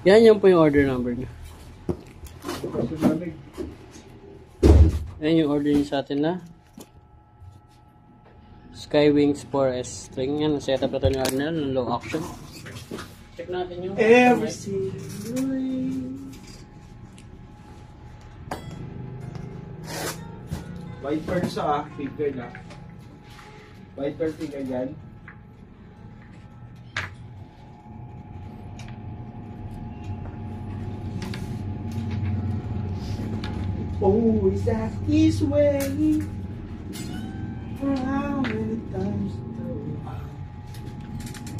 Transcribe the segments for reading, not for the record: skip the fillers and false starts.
Yan po yung order number niya. Yan yung order niya sa atin na Skywings 4S string. Yan, setup na ito ni Arnel ng low action. Check natin yung everything. Wiper sa figure na. Wiper figure yan. Oh, is that this way? For how many times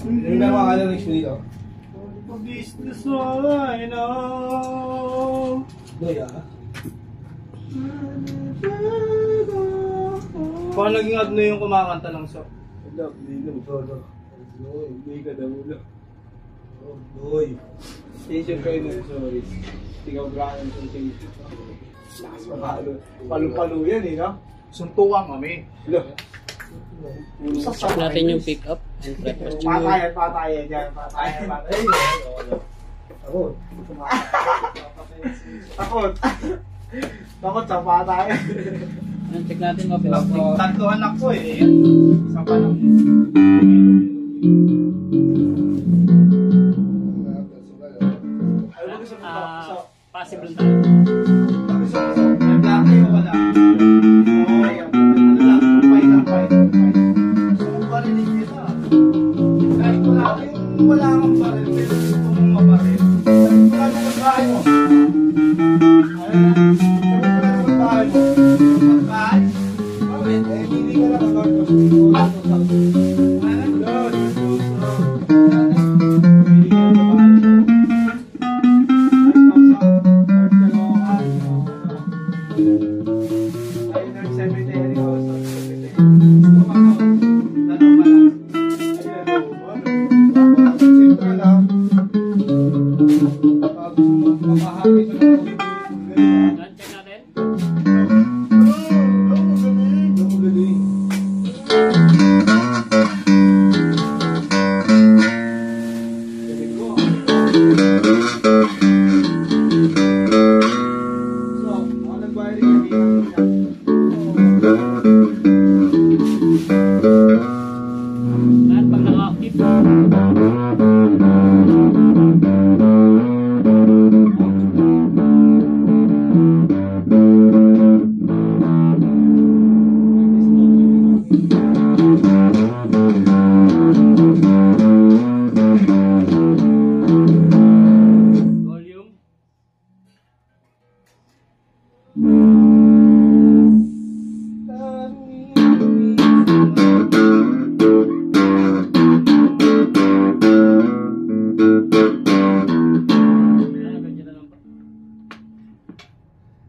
yung naman ka na next dito? Business all I know. Doy paano naging adno yung kumakanta lang so? Hindi ka na ulo. Oh boy. Station kayo na sorry. Tingnan ko lang yung station. Lakas palu-palu yan eh, no? Suntukan kami. check natin yung pick up and track. Patayan dyan. Takot sa patayan. Check natin yung pick up. Tatlo anak ko eh. Isa pa lang. Possible tayo. Nag-lock kayo wala. Okay, ano lang, fight. So, parinig nila. Kahit wala kang baril, pero gusto mong mabaril. Kahit wala kang magbahay mo. Magbahay mo. Magbahay? Bakit? Eh, hindi ka lang ang-nortos. Hindi ko lang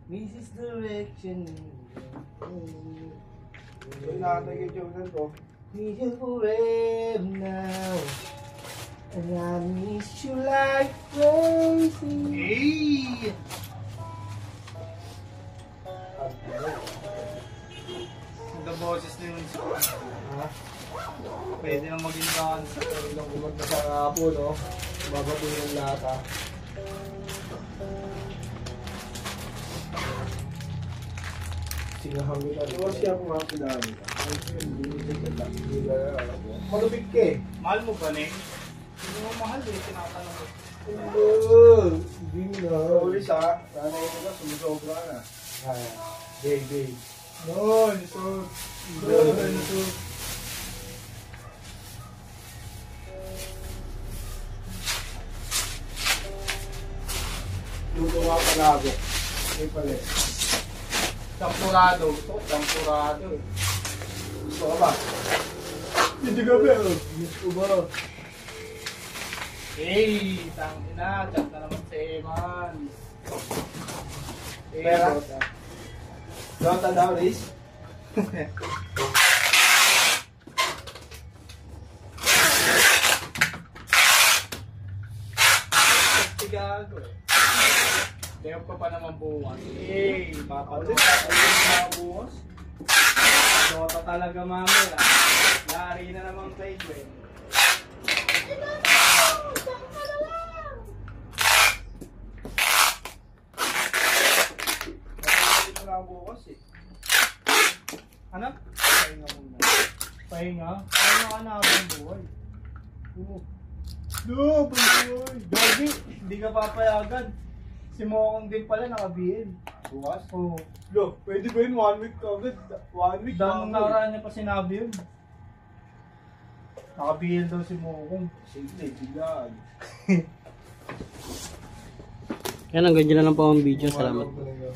Mrs. Direction. Need you forever now. And I miss you like crazy. Hey! The boses na yun. Ha? Pwede na maging dancer. Pwede lang kumagna sa kapo, no? Babato yung lata. Sinahangin na. Diba siya kung mga pinahangin ka? Malupit ka eh. Mahal mo ba, Neng? Hindi mo mahal eh, tinatanong mo. Hindi na. Uli siya, sana ito ka, sumusobra na. Day. No, so. Luto nga palabo. May palit. Champurado. Champurado. Gusto ka ba? Hindi ka ba? Gusto ba? Hey, tangina. Chat na naman si Eman. Pera? Jota daw, Riz? Gago eh. Deo ko pa naman bukas. Hey, papatuloy na bukas. Dota talaga mamaya. Lari na naman play ko eh. Ano? Pahinga muna. Pahinga? Pahinga ka na habang buhay. No, buhay. Jogi, hindi ka papayagan. Si Mokong din pala naka-BL. Bukas? Oo. Lo, pwede ba yun? 1 week agad? 1 week? Dahil nung nakaraan niya pa sinabi yun. Naka-BL daw si Mokong. Sige, bigyan. Yan, hanggang dyan na lang po ang video. Salamat. Talaga.